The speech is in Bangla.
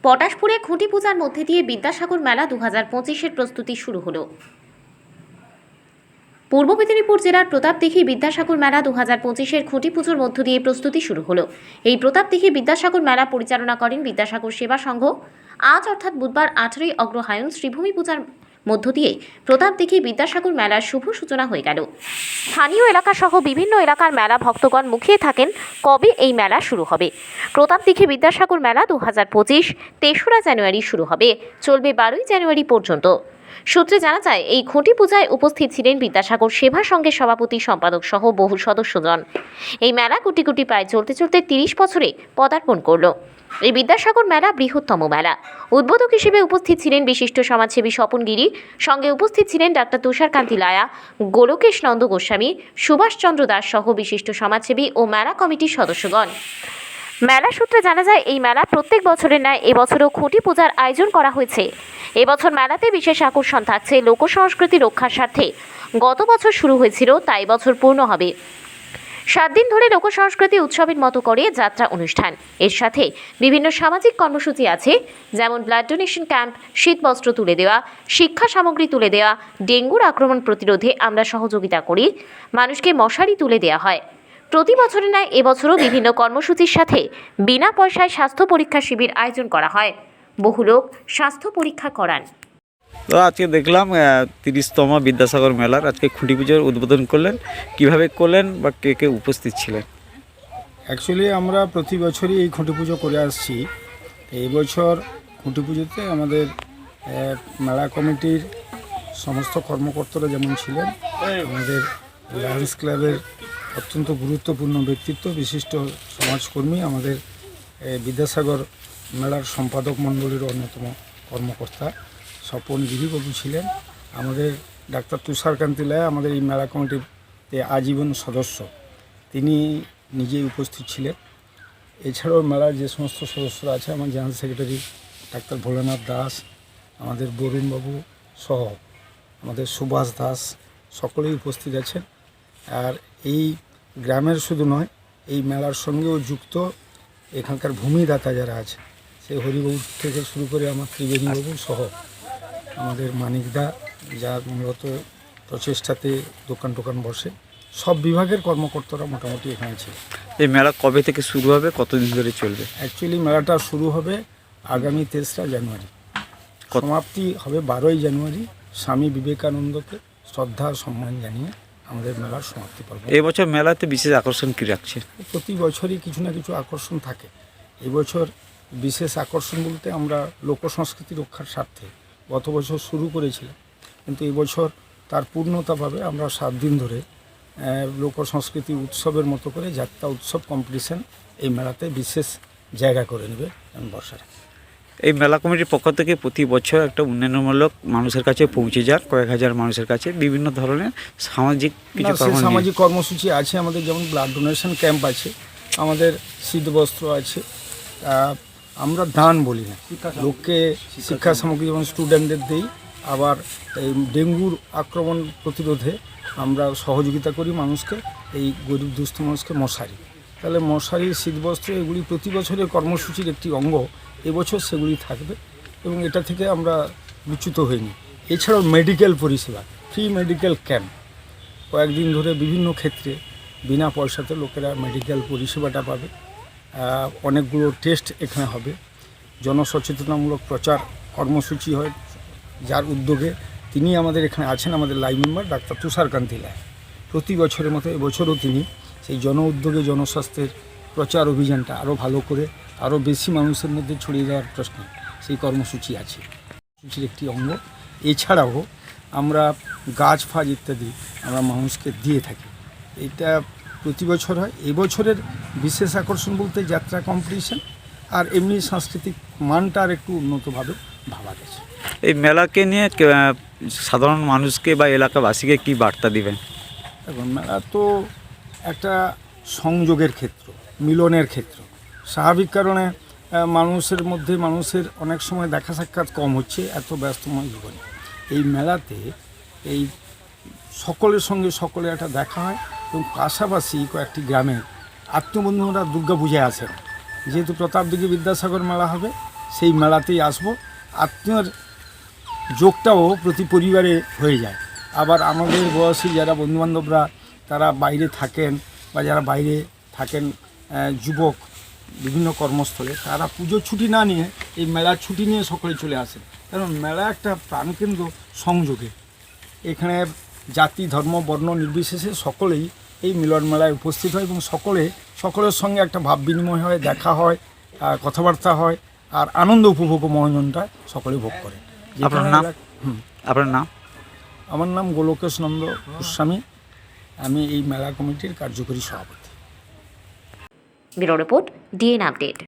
পটাশপুরে খুঁটি পূজার মধ্যে দিয়ে বিদ্যাসাগর মেলা 2025-এর প্রস্তুতি শুরু হলো। পূর্ব মেদিনীপুর জেলার প্রতাপদিঘি বিদ্যাসাগর মেলা 2025-এর খুঁটি পুজোর মধ্য দিয়ে প্রস্তুতি শুরু হলো। এই প্রতাপদিঘি বিদ্যাসাগর মেলা পরিচালনা করেন বিদ্যাসাগর সেবা সংঘ। আজ অর্থাৎ বুধবার 18ই অগ্রহায়ণ শ্রীভূমি পূজার মধ্য দিয়ে প্রতাপদিঘি বিদ্যাসাগর মেলার শুভ সূচনা হয়ে গেল। স্থানীয় এলাকা সহ বিভিন্ন এলাকার মেলা ভক্তগণ মুখিয়ে থাকেন কবে এই মেলা শুরু হবে। প্রতাপদিঘি বিদ্যাসাগর মেলা 2025 তেসরা জানুয়ারি শুরু হবে, চলবে 12ই জানুয়ারি পর্যন্ত। সূত্রে জানা যায়, এই খুঁটি পূজায় উপস্থিত ছিলেন বিদ্যাসাগর সেবা সংঘের সভাপতি সম্পাদক সহ বহু সদস্যজন। এই মেলা কোটি কোটি প্রায় চলতে চলতে 30 বছরে পদার্পণ করল। এই বিদ্যাসাগর মেলা বৃহত্তম মেলা। উদ্বোধক হিসেবে উপস্থিত ছিলেন বিশিষ্ট সমাজসেবী স্বপন গিরি, সঙ্গে উপস্থিত ছিলেন ডাক্তার তুষারকান্তি লায়া, গোলকেশ নন্দ গোস্বামী, সুভাষচন্দ্র দাস সহ বিশিষ্ট সমাজসেবী ও মেলা কমিটির সদস্যগণ। মেলা সূত্রে জানা যায়, এই মেলা প্রত্যেক বছরের ন্যায় এবছরও খুঁটি পূজার আয়োজন করা হয়েছে। এবছর মেলাতে বিশেষ আকর্ষণ থাকছে লোক সংস্কৃতি রক্ষার স্বার্থে। গত বছর শুরু হয়েছিল, তাই বছর পূর্ণ হবে। 7 দিন ধরে লোক সংস্কৃতি উৎসবের মতো করে যাত্রা অনুষ্ঠান, এর সাথে বিভিন্ন সামাজিক কর্মসূচি আছে, যেমন ব্লাড ডোনেশন ক্যাম্প, শীতবস্ত্র তুলে দেওয়া, শিক্ষা সামগ্রী তুলে দেওয়া, ডেঙ্গুর আক্রমণ প্রতিরোধে আমরা সহযোগিতা করি, মানুষকে মশারি তুলে দেওয়া হয়। প্রতি বছরের ন্যায় এবছরও বিভিন্ন কর্মসূচির সাথে বিনা পয়সায় স্বাস্থ্য পরীক্ষা শিবির আয়োজন করা হয়। বহু লোক স্বাস্থ্য পরীক্ষা করান। তো আজকে দেখলাম 30তম বিদ্যাসাগর মেলার আজকে খুঁটি পুজোর উদ্বোধন করলেন, কিভাবে করলেন বা কে কে উপস্থিত ছিলেন? অ্যাকচুয়ালি আমরা প্রতি বছরই এই খুঁটি পুজো করে আসছি। এই বছর খুঁটি পুজোতে আমাদের মেলা কমিটির সমস্ত কর্মকর্তারা যেমন ছিলেন, আমাদের লায়ন্স ক্লাবের অত্যন্ত গুরুত্বপূর্ণ ব্যক্তিত্ব, বিশিষ্ট সমাজকর্মী, আমাদের বিদ্যাসাগর মেলার সম্পাদক মণ্ডলীর অন্যতম কর্মকর্তা স্বপন গিরিবাবু ছিলেন, আমাদের ডাক্তার তুষারকান্তি লায়া, আমাদের এই মেলা কমিটিতে আজীবন সদস্য, তিনি নিজেই উপস্থিত ছিলেন। এছাড়াও মেলার যে সমস্ত সদস্যরা আছে, আমার general secretary doctor Bholanath Das, আমাদের বরুণবাবু সহ আমাদের সুভাষ দাস, সকলেই উপস্থিত আছেন। আর এই গ্রামের শুধু নয়, এই মেলার সঙ্গেও যুক্ত এখানকার ভূমিদাতা যারা আছে, সেই হরিবাবু থেকে শুরু করে আমার ত্রিবেণীবাবু সহ আমাদের মানিকদা, যার মূলত প্রচেষ্টাতে দোকান টোকান বসে, সব বিভাগের কর্মকর্তারা মোটামুটি এখানে ছিল। এই মেলা কবে থেকে শুরু হবে, কতদিন ধরে চলবে? অ্যাকচুয়ালি মেলাটা শুরু হবে আগামী 3রা জানুয়ারি, সমাপ্তি হবে 12ই জানুয়ারি। স্বামী বিবেকানন্দকে শ্রদ্ধা সম্মান জানিয়ে আমাদের মেলার সমাপ্তি পর্ব। এই বছর মেলাতে বিশেষ আকর্ষণ কী রাখছে? প্রতি বছরই কিছু না কিছু আকর্ষণ থাকে। এবছর বিশেষ আকর্ষণ বলতে আমরা লোক সংস্কৃতি রক্ষার স্বার্থে গত বছর শুরু করেছিলাম, কিন্তু এবছর তার পূর্ণতা পাবে। আমরা 7 দিন ধরে লোক সংস্কৃতি উৎসবের মতো করে যাত্রা উৎসব কম্পিটিশন এই মেলাতে বিশেষ জায়গা করে নেবে বর্ষার। এই মেলা কমিটির পক্ষ থেকে প্রতি বছর একটা উন্নয়নমূলক মানুষের কাছে পৌঁছে যাক, কয়েক হাজার মানুষের কাছে বিভিন্ন ধরনের সামাজিক কিছু সামাজিক কর্মসূচি আছে আমাদের, যেমন ব্লাড ডোনেশন ক্যাম্প আছে, আমাদের শীতবস্ত্র আছে। আমরা দান বলি না, লোককে শিক্ষা সামগ্রী যেমন স্টুডেন্টদের দিই, আবার এই ডেঙ্গুর আক্রমণ প্রতিরোধে আমরা সহযোগিতা করি মানুষকে, এই গরিব দুস্থ মানুষকে মশারি, তাহলে মশারি, শীতবস্ত্র, এগুলি প্রতি বছরের কর্মসূচির একটি অঙ্গ। এবছর সেগুলি থাকবে এবং এটা থেকে আমরা বিচ্যুত হইনি। এছাড়াও মেডিকেল পরিষেবা, ফ্রি মেডিকেল ক্যাম্প কয়েকদিন ধরে বিভিন্ন ক্ষেত্রে বিনা পয়সাতে লোকেরা মেডিকেল পরিষেবাটা পাবে। অনেকগুলো টেস্ট এখানে হবে। জনসচেতনামূলক প্রচার কর্মসূচি হয়, যার উদ্যোগে তিনি আমাদের এখানে আছেন, আমাদের live member doctor Tusharkanti Laya. প্রতি বছরের মতো এবছরও তিনি সেই জন উদ্যোগে জনস্বাস্থ্যের প্রচার অভিযানটা আরও ভালো করে আরও বেশি মানুষের মধ্যে ছড়িয়ে দেওয়ার প্রশ্নে সেই কর্মসূচি আছে, সূচির একটি অঙ্গ। এছাড়াও আমরা গাছ ফাজ ইত্যাদি আমরা মানুষকে দিয়ে থাকি, এটা প্রতি বছর হয়। এবছরের বিশেষ আকর্ষণ বলতে যাত্রা কম্পিটিশন, আর এমনি সাংস্কৃতিক মানটা আর একটু উন্নতভাবে ভাবা গেছে। এই মেলাকে নিয়ে সাধারণ মানুষকে বা এলাকাবাসীকে কি বার্তা দিবেন? এখন মেলা তো একটা সংযোগের ক্ষেত্র, মিলনের ক্ষেত্র। স্বাভাবিক কারণে মানুষের মধ্যে মানুষের অনেক সময় দেখা সাক্ষাৎ কম হচ্ছে এত ব্যস্তময় জীবনে। এই মেলাতে এই সকলের সঙ্গে সকলের একটা দেখা হয় এবং পাশাপাশি কয়েকটি গ্রামের আত্মবন্ধুরা দুর্গা পূজায় আসেন। যেহেতু প্রতাপদিঘি বিদ্যাসাগর মেলা হবে, সেই মেলাতেই আসবো। আত্মীয়র যোগটাও প্রতি পরিবারে হয়ে যায়। আবার আমাদের বয়সী যারা বন্ধুবান্ধবরা তারা বাইরে থাকেন বা যারা বাইরে থাকেন যুবক বিভিন্ন কর্মস্থলে, তারা পুজোর ছুটি না নিয়ে এই মেলার ছুটি নিয়ে সকলে চলে আসেন। কারণ মেলা একটা প্রাণকেন্দ্র সংযোগে, এখানে জাতি ধর্ম বর্ণ নির্বিশেষে সকলেই এই মিলন মেলায় উপস্থিত হয় এবং সকলের সঙ্গে একটা ভাব বিনিময় হয়, দেখা হয়, কথাবার্তা হয়, আর আনন্দ উপভোগ ও মনোরঞ্জনটা সকলে ভোগ করে। আপনার নাম? আপনার নাম? আমার নাম গোলকেশ নন্দ গোস্বামী, আমি এই মেলা কমিটির কার্যকরী সভাপতি। Bureau report, DN update.